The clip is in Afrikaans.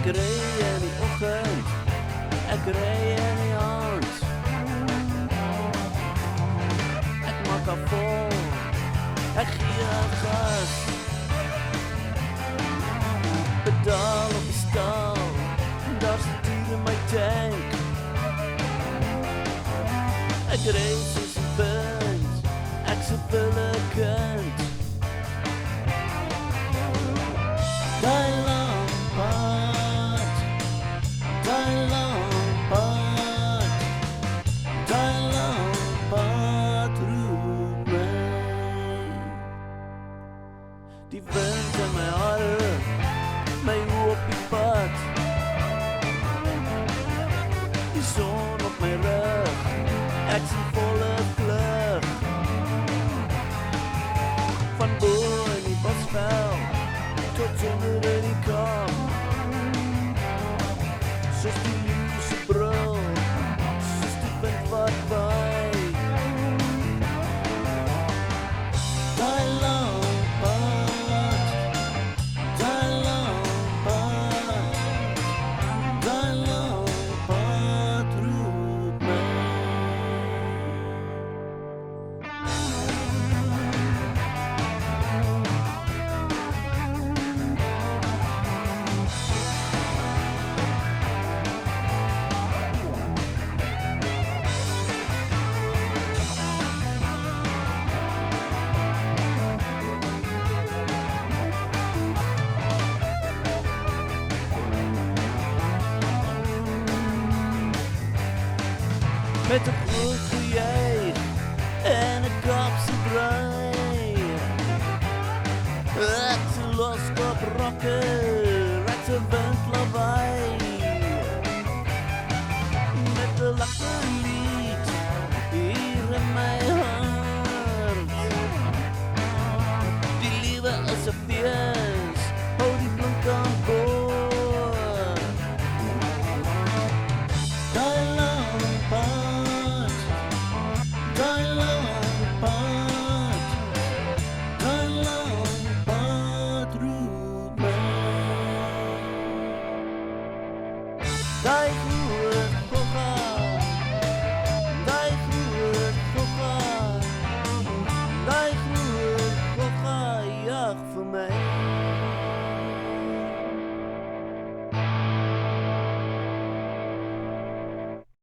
Ek ry in die oggend, ek ry in die aand. Ek maak haar vol, ek gee haar gas. Pedaal op die stal, daar's die dier in my tank. Ek ry soos 'n wind, ek's 'n wille kind. Daai lang pad, daai lang pad, daai lang pad roep my. Die wind in my hare, my op die pad. Die son op my rug, ek's in volle vlug. Van bo in die bosvel tot onder in die kam. Soos die leeuw se brul, soos die wind wat waai. Daai lang pad, daai lang pad, daai lang pad roep my. Met 'n groot gejuich en 'n kapse draai. Ek's 'n loskop rocker